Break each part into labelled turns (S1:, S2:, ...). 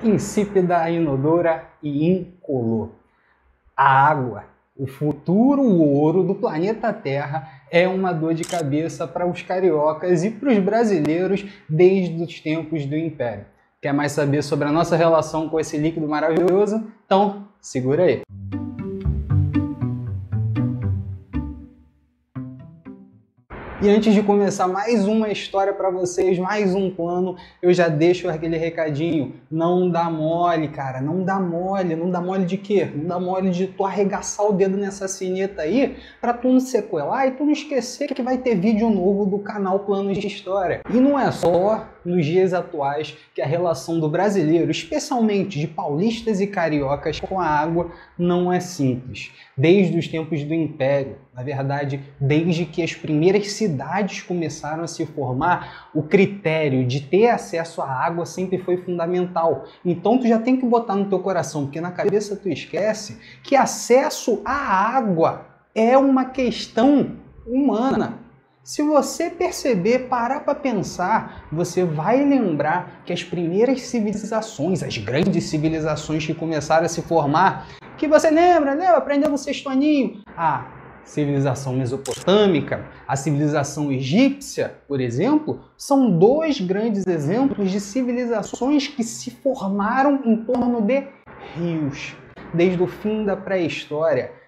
S1: insípida, inodora e incolor. A água, o futuro ouro do planeta Terra, é uma dor de cabeça para os cariocas e para os brasileiros desde os tempos do Império. Quer mais saber sobre a nossa relação com esse líquido maravilhoso? Então, segura aí! E antes de começar mais uma história para vocês, mais um plano, eu já deixo aquele recadinho. Não dá mole, cara, não dá mole. Não dá mole de quê? Não dá mole de tu arregaçar o dedo nessa sineta aí para tu não sequelar e tu não esquecer que vai ter vídeo novo do canal Planos de História. E não é só nos dias atuais que a relação do brasileiro, especialmente de paulistas e cariocas, com a água não é simples. Desde os tempos do Império, na verdade, desde que as primeiras cidades começaram a se formar, o critério de ter acesso à água sempre foi fundamental. Então tu já tem que botar no teu coração, porque na cabeça tu esquece que acesso à água é uma questão humana. Se você perceber, parar para pensar, você vai lembrar que as primeiras civilizações, as grandes civilizações que começaram a se formar, que você lembra, aprendendo no sexto aninho, a civilização mesopotâmica, a civilização egípcia, por exemplo, são dois grandes exemplos de civilizações que se formaram em torno de rios, desde o fim da pré-história.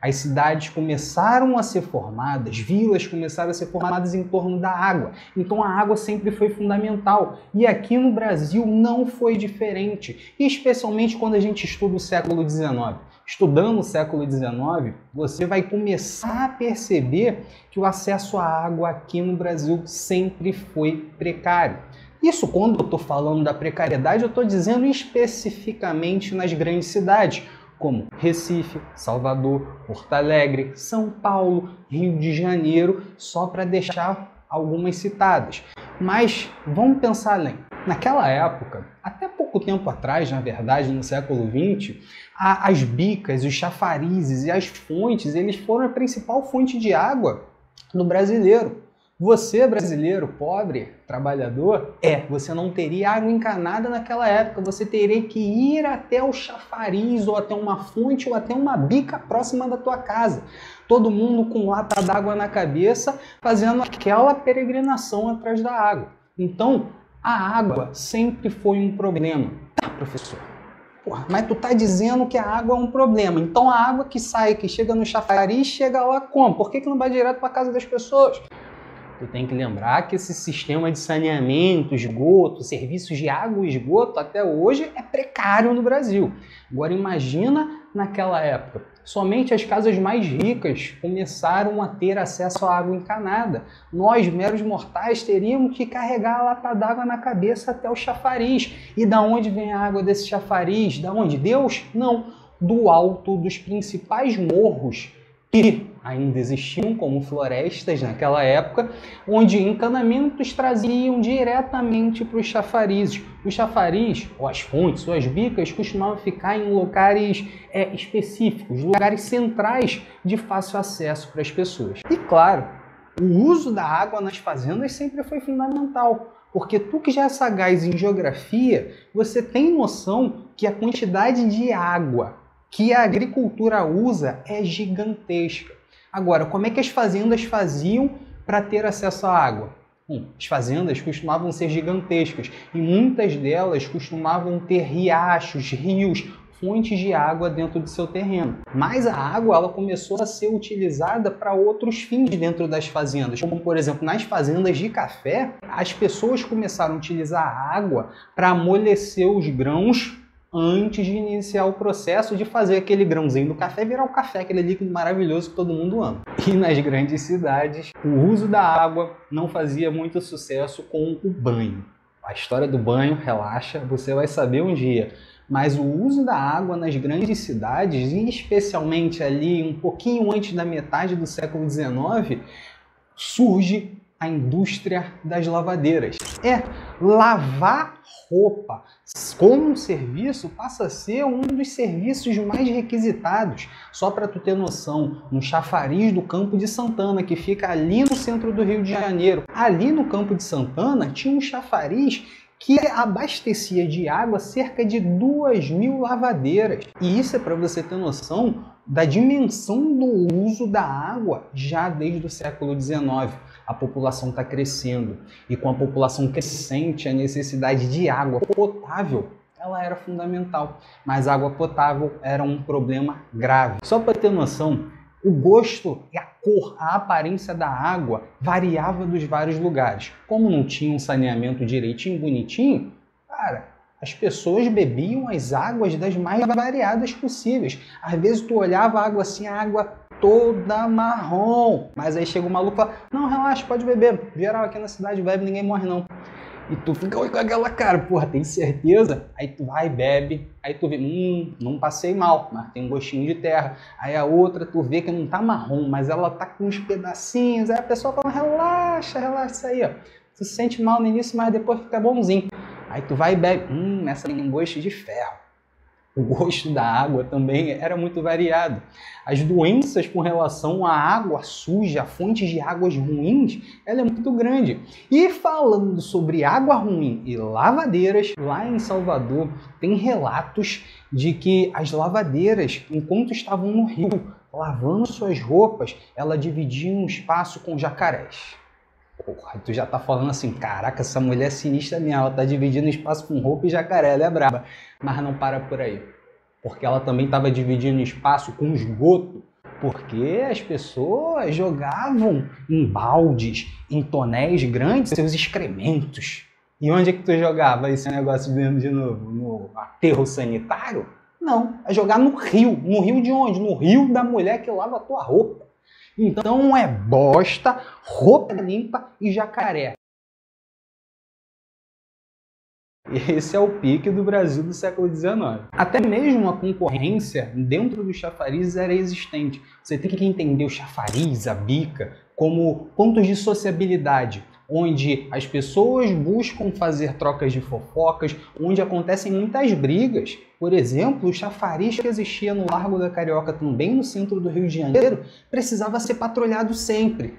S1: As cidades começaram a ser formadas, vilas começaram a ser formadas em torno da água. Então a água sempre foi fundamental. E aqui no Brasil não foi diferente. E especialmente quando a gente estuda o século XIX. Estudando o século XIX, você vai começar a perceber que o acesso à água aqui no Brasil sempre foi precário. Isso, quando eu estou falando da precariedade, eu estou dizendo especificamente nas grandes cidades, como Recife, Salvador, Porto Alegre, São Paulo, Rio de Janeiro, só para deixar algumas citadas. Mas vamos pensar além. Naquela época, até pouco tempo atrás, na verdade, no século XX, as bicas, os chafarizes e as fontes, eles foram a principal fonte de água do brasileiro. Você, brasileiro, pobre, trabalhador, você não teria água encanada naquela época. Você teria que ir até o chafariz, ou até uma fonte, ou até uma bica próxima da tua casa. Todo mundo com lata d'água na cabeça, fazendo aquela peregrinação atrás da água. Então, a água sempre foi um problema. Tá, professor? Porra, mas tu tá dizendo que a água é um problema. Então a água que sai, que chega no chafariz, chega lá como? Por que não vai direto para a casa das pessoas? Tu tem que lembrar que esse sistema de saneamento, esgoto, serviços de água e esgoto até hoje é precário no Brasil. Agora imagina naquela época. Somente as casas mais ricas começaram a ter acesso à água encanada. Nós, meros mortais, teríamos que carregar a lata d'água na cabeça até o chafariz. E da onde vem a água desse chafariz? Da onde? Deus? Não. Do alto dos principais morros que ainda existiam como florestas naquela época, onde encanamentos traziam diretamente para os chafarizes. Os chafariz, ou as fontes, ou as bicas, costumavam ficar em locais específicos, lugares centrais de fácil acesso para as pessoas. E claro, o uso da água nas fazendas sempre foi fundamental, porque tu que já é sagaz em geografia, você tem noção que a quantidade de água que a agricultura usa é gigantesca. Agora, como é que as fazendas faziam para ter acesso à água? As fazendas costumavam ser gigantescas e muitas delas costumavam ter riachos, rios, fontes de água dentro do seu terreno. Mas a água ela começou a ser utilizada para outros fins dentro das fazendas, como por exemplo nas fazendas de café, as pessoas começaram a utilizar a água para amolecer os grãos antes de iniciar o processo de fazer aquele grãozinho do café virar o café, aquele líquido maravilhoso que todo mundo ama. E nas grandes cidades, o uso da água não fazia muito sucesso com o banho. A história do banho, relaxa, você vai saber um dia. Mas o uso da água nas grandes cidades, e especialmente ali um pouquinho antes da metade do século XIX, surge a indústria das lavadeiras. Lavar roupa como um serviço passa a ser um dos serviços mais requisitados. Só para tu ter noção, no chafariz do Campo de Santana, que fica ali no centro do Rio de Janeiro, ali no Campo de Santana tinha um chafariz que abastecia de água cerca de 2.000 lavadeiras. E isso é para você ter noção da dimensão do uso da água já desde o século XIX. A população está crescendo e com a população crescente a necessidade de água potável ela era fundamental, mas a água potável era um problema grave. Só para ter noção, o gosto e a cor, a aparência da água variava dos vários lugares. Como não tinha um saneamento direitinho, bonitinho, cara, as pessoas bebiam as águas das mais variadas possíveis. Às vezes tu olhava a água assim, a água toda marrom. Mas aí chega o maluco e fala, não, relaxa, pode beber. Geral aqui na cidade bebe, ninguém morre não. E tu fica com aquela cara, porra, tem certeza? Aí tu vai, bebe, aí tu vê, não passei mal, mas tem um gostinho de terra. Aí a outra tu vê que não tá marrom, mas ela tá com uns pedacinhos. Aí a pessoa fala, relaxa, relaxa, isso aí, ó. Tu se sente mal no início, mas depois fica bonzinho. Aí tu vai e bebe, essa tem um gosto de ferro. O gosto da água também era muito variado. As doenças com relação à água suja, fontes de águas ruins, ela é muito grande. E falando sobre água ruim e lavadeiras, lá em Salvador tem relatos de que as lavadeiras, enquanto estavam no rio lavando suas roupas, ela dividia um espaço com jacarés. Porra, tu já tá falando assim, caraca, essa mulher é sinistra mesmo, ela tá dividindo espaço com roupa e jacaré, ela é braba. Mas não para por aí, porque ela também estava dividindo espaço com esgoto, porque as pessoas jogavam em baldes, em tonéis grandes, seus excrementos. E onde é que tu jogava esse negócio de novo? No aterro sanitário? Não, é jogar no rio. No rio de onde? No rio da mulher que lava a tua roupa. Então é bosta, roupa limpa e jacaré. Esse é o pique do Brasil do século XIX. Até mesmo a concorrência dentro dos chafarizes era existente. Você tem que entender o chafariz, a bica, como pontos de sociabilidade, onde as pessoas buscam fazer trocas de fofocas, onde acontecem muitas brigas. Por exemplo, o chafariz que existia no Largo da Carioca, também no centro do Rio de Janeiro, precisava ser patrulhado sempre.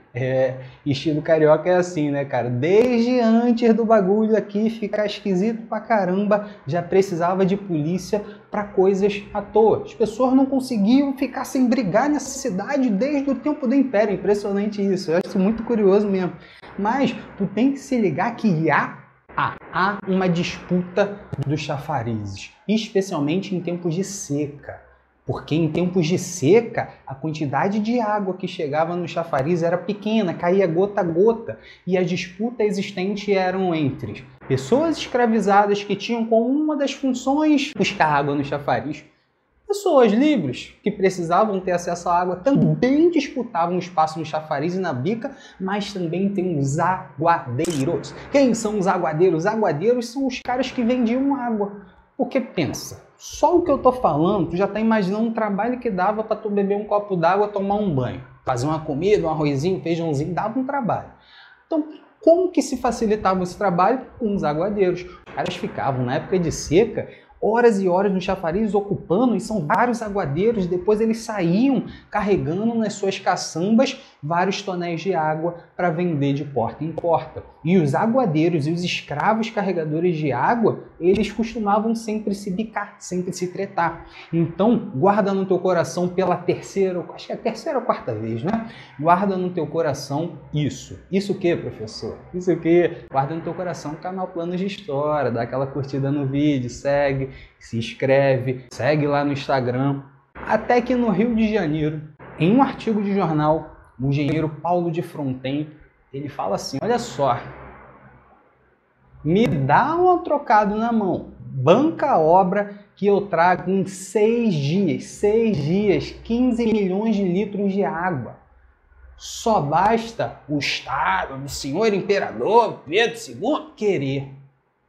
S1: Estilo carioca é assim, né, cara? Desde antes do bagulho aqui ficar esquisito pra caramba, já precisava de polícia para coisas à toa. As pessoas não conseguiam ficar sem brigar nessa cidade desde o tempo do Império. Impressionante isso. Eu acho isso muito curioso mesmo. Mas tu tem que se ligar que há uma disputa dos chafarizes, especialmente em tempos de seca. Porque em tempos de seca, a quantidade de água que chegava no chafariz era pequena, caía gota a gota. E a disputa existente eram entre pessoas escravizadas que tinham como uma das funções buscar água no chafariz. Pessoas livres que precisavam ter acesso à água também disputavam espaço no chafariz e na bica, mas também tem os aguadeiros. Quem são os aguadeiros? Os aguadeiros são os caras que vendiam água. Porque pensa, só o que eu tô falando, tu já tá imaginando um trabalho que dava para tu beber um copo d'água, tomar um banho, fazer uma comida, um arrozinho, um feijãozinho, dava um trabalho. Então, como que se facilitava esse trabalho? Com os aguadeiros. Os caras ficavam, na época de seca, horas e horas no chafariz ocupando, e são vários aguadeiros, depois eles saíam carregando nas suas caçambas vários tonéis de água para vender de porta em porta. E os aguadeiros e os escravos carregadores de água, eles costumavam sempre se bicar, sempre se tretar. Então, guarda no teu coração pela terceira, acho que é a terceira ou quarta vez, né? Guarda no teu coração isso. Isso o que, professor? Isso o que? Guarda no teu coração o canal Planos de História, dá aquela curtida no vídeo, segue, se inscreve, segue lá no Instagram. Até que no Rio de Janeiro, em um artigo de jornal, o engenheiro Paulo de Fronten, ele fala assim, olha só, me dá um trocado na mão, banca a obra que eu trago em 6 dias, 15 milhões de litros de água. Só basta o Estado do senhor imperador Pedro II querer.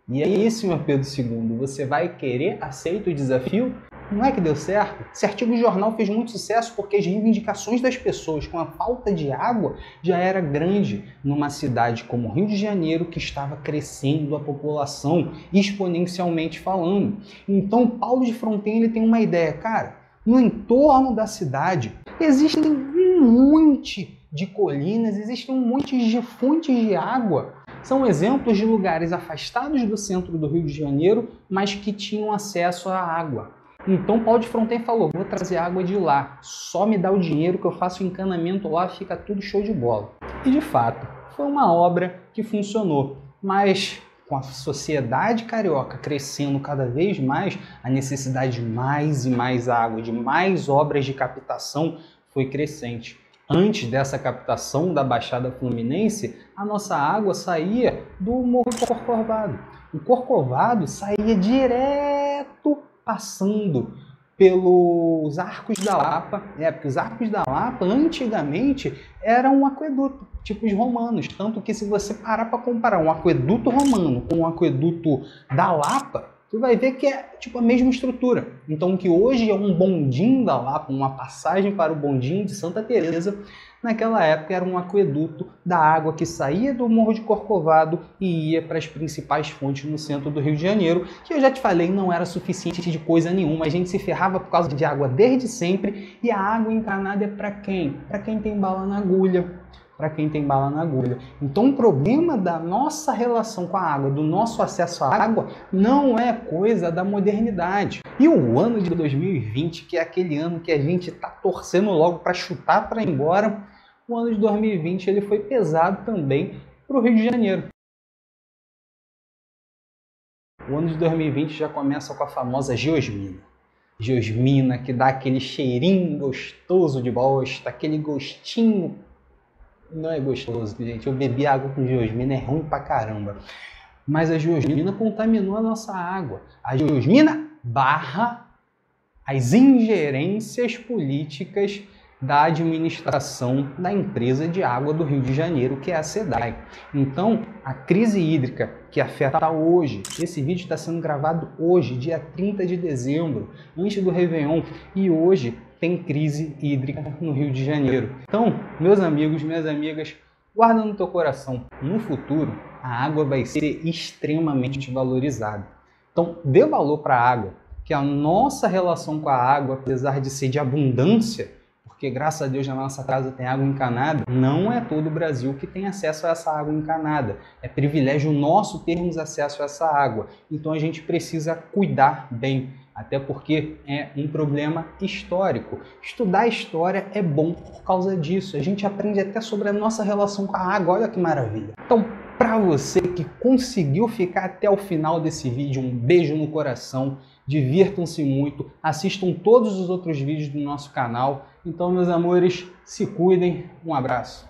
S1: E aí, senhor Pedro II, você vai querer? Aceita o desafio? Não é que deu certo? Esse artigo de jornal fez muito sucesso porque as reivindicações das pessoas com a falta de água já era grande numa cidade como Rio de Janeiro, que estava crescendo a população exponencialmente falando. Então, Paulo de Fronten ele tem uma ideia, cara, no entorno da cidade existem um monte de colinas, existem um monte de fontes de água. São exemplos de lugares afastados do centro do Rio de Janeiro, mas que tinham acesso à água. Então Paulo de Fronten falou, vou trazer água de lá, só me dá o dinheiro que eu faço o encanamento lá, fica tudo show de bola. E de fato, foi uma obra que funcionou, mas com a sociedade carioca crescendo cada vez mais, a necessidade de mais e mais água, de mais obras de captação foi crescente. Antes dessa captação da Baixada Fluminense, a nossa água saía do Morro do Corcovado. O Corcovado saía direto passando pelos Arcos da Lapa, porque os Arcos da Lapa antigamente eram um aqueduto, tipos romanos, tanto que se você parar para comparar um aqueduto romano com um aqueduto da Lapa, você vai ver que é tipo a mesma estrutura. Então o que hoje é um bondinho da Lapa, uma passagem para o bondinho de Santa Teresa, naquela época era um aqueduto da água que saía do Morro de Corcovado e ia para as principais fontes no centro do Rio de Janeiro, que eu já te falei não era suficiente de coisa nenhuma, a gente se ferrava por causa de água desde sempre, e a água encanada é para quem? Para quem tem bala na agulha. Para quem tem bala na agulha. Então o problema da nossa relação com a água, do nosso acesso à água, não é coisa da modernidade. E o ano de 2020, que é aquele ano que a gente está torcendo logo para chutar para ir embora, o ano de 2020 ele foi pesado também para o Rio de Janeiro. O ano de 2020 já começa com a famosa geosmina. Geosmina que dá aquele cheirinho gostoso de bosta, aquele gostinho. Não é gostoso, gente. Eu bebi água com geosmina, é ruim pra caramba. Mas a geosmina contaminou a nossa água. A geosmina barra as ingerências políticas da administração da empresa de água do Rio de Janeiro, que é a SEDAI. Então, a crise hídrica que afeta hoje, esse vídeo está sendo gravado hoje, dia 30 de dezembro, antes do Réveillon, e hoje tem crise hídrica no Rio de Janeiro. Então, meus amigos, minhas amigas, guarda no teu coração, no futuro a água vai ser extremamente valorizada. Então, dê valor para a água, que a nossa relação com a água, apesar de ser de abundância, porque graças a Deus na nossa casa tem água encanada, não é todo o Brasil que tem acesso a essa água encanada. É privilégio nosso termos acesso a essa água. Então a gente precisa cuidar bem, até porque é um problema histórico. Estudar história é bom por causa disso. A gente aprende até sobre a nossa relação com a água, olha que maravilha. Então, para você que conseguiu ficar até o final desse vídeo, um beijo no coração, divirtam-se muito, assistam todos os outros vídeos do nosso canal. Então, meus amores, se cuidem, um abraço.